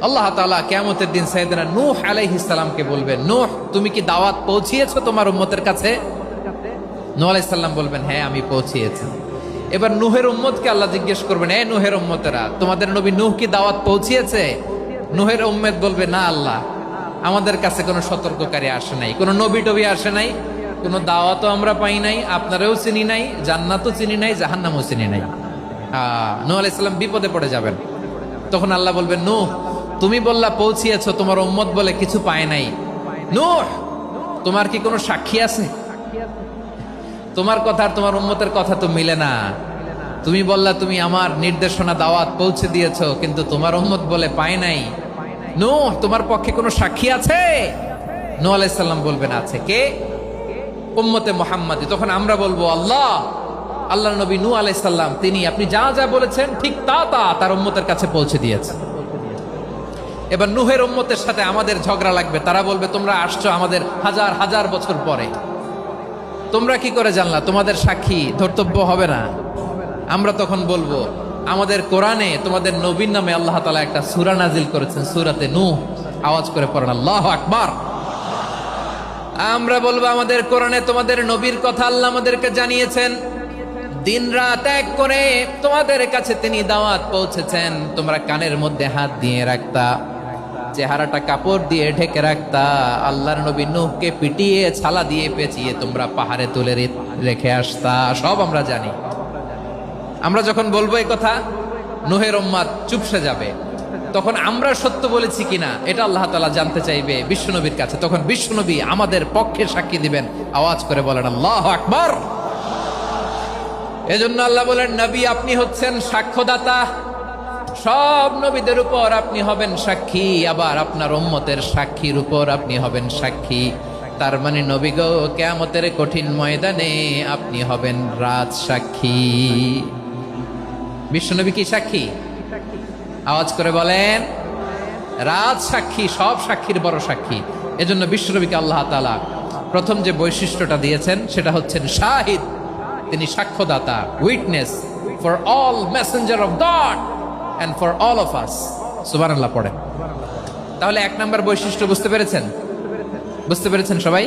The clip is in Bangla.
আল্লাহ তাআলা কিয়ামতের দিন সাইয়েদনা নূহ আলাইহিস সালামকে বলবেন, নূহ তুমি কি দাওয়াত পৌঁছিয়েছো তোমার উম্মতের কাছে? নূহ আলাইহিস সালাম বলবেন, হ্যাঁ আমি পৌঁছিয়েছি। এবার নূহের উম্মতকে আল্লাহ জিজ্ঞেস করবেন, এ নূহের উম্মতেরা, তোমাদের নবী নূহ কি দাওয়াত পৌঁছিয়েছে? নূহের উম্মত বলবে, না আল্লাহ, আমাদের কাছে কোনো সতর্ককারী আসে নাই, কোনো নবী টবি আসে নাই, কোনো দাওয়াতও আমরা পাই নাই, আপনারাও চিনি নাই, জান্নাতও চিনি নাই, জাহান্নামও চিনি নাই। নূহ আলাইহিস সালাম বিপদে পড়ে যাবেন। তখন আল্লাহ বলবেন, নূহ তুমি বললা পৌঁছিয়েছো, তোমার উম্মত বলে কিছু পায় নাই। নূহ তোমার কি কোনো সাক্ষী আছে? তোমার কথা আর তোমার উম্মতের কথা তো মিলে না। তুমি বললা তুমি আমার নির্দেশনা দাওয়াত পৌঁছে দিয়েছো, কিন্তু তোমার উম্মত বলে পায় নাই। নূহ তোমার পক্ষে কোনো সাক্ষী আছে? নূহ আলাইহিস সালাম বলবেন, আছে। কে? উম্মতে মুহাম্মাদি। তখন আমরা বলবো, আল্লাহ, আল্লাহর নবী নূহ আলাইহিস সালাম তিনি আপনি যা যা বলেছেন ঠিক তা তার উম্মতের কাছে পৌঁছে দিয়েছে। এবার নূহের উম্মতের সাথে আমাদের ঝগড়া লাগবে। তারা বলবে, তোমরা আসছো আমাদের হাজার হাজার বছর পরে, তোমরা কি করে জানলা? তোমাদের সাক্ষী ধর্তব্য হবে না? আমরা তখন বলবো, আমাদের কোরআনে তোমাদের নবীর নামে আল্লাহ তাআলা একটা সূরা নাজিল করেছেন, সূরাতে নূহ। আওয়াজ করে পড়েন আল্লাহু আকবার। আমরা বলবো, আমাদের কোরআনে তোমাদের নবীর কথা আল্লাহ আমাদেরকে জানিয়েছেন, দিন রাত এক করে তোমাদের কাছে তিনি দাওয়াত পৌঁছেছেন। তোমরা কানের মধ্যে হাত দিয়ে রাখতা, চেহারাটা কাপড় দিয়ে ঢেকে রাখতা, আল্লাহর নবী নূহকে পিটিয়ে ছালা দিয়ে পেঁচিয়ে তোমরা পাহাড়ে তুলে রেখে আসতা। সব আমরা জানি। আমরা যখন বলবো এই কথা, নূহের উম্মত চুপসে যাবে। তখন আমরা সত্য বলেছি কিনা এটা আল্লাহ তাআলা জানতে চাইবে বিশ্বনবীর কাছে। তখন বিশ্বনবী আমাদের পক্ষে সাক্ষী দিবেন। আওয়াজ করে বলেন আল্লাহু আকবার। এজন্য আল্লাহ বলেন, নবী আপনি হচ্ছেন সাক্ষ্যদাতা, সব নবীদের উপর আপনি হবেন সাক্ষী, আবার আপনার উম্মতের সাক্ষীর উপর আপনি হবেন সাক্ষী। তার মানে নবী গো, কিয়ামতের কঠিন ময়দানে আপনি হবেন রাজ সাক্ষী। বিশ্বনবী কি সাক্ষী? আওয়াজ করে বলেন, রাজ সাক্ষী, সব সাক্ষীর বড় সাক্ষী। এজন্য বিশ্বনবীকে আল্লাহ তাআলা প্রথম যে বৈশিষ্ট্যটা দিয়েছেন সেটা হচ্ছেন শাহিদ। তিনি সাক্ষ্যদাতা, witness for all messenger of God and for all of us. সুবহানাল্লাহ পড়েন। তাহলে এক নাম্বার বৈশিষ্ট্য বুঝতে পেরেছেন? বুঝতে পেরেছেন সবাই?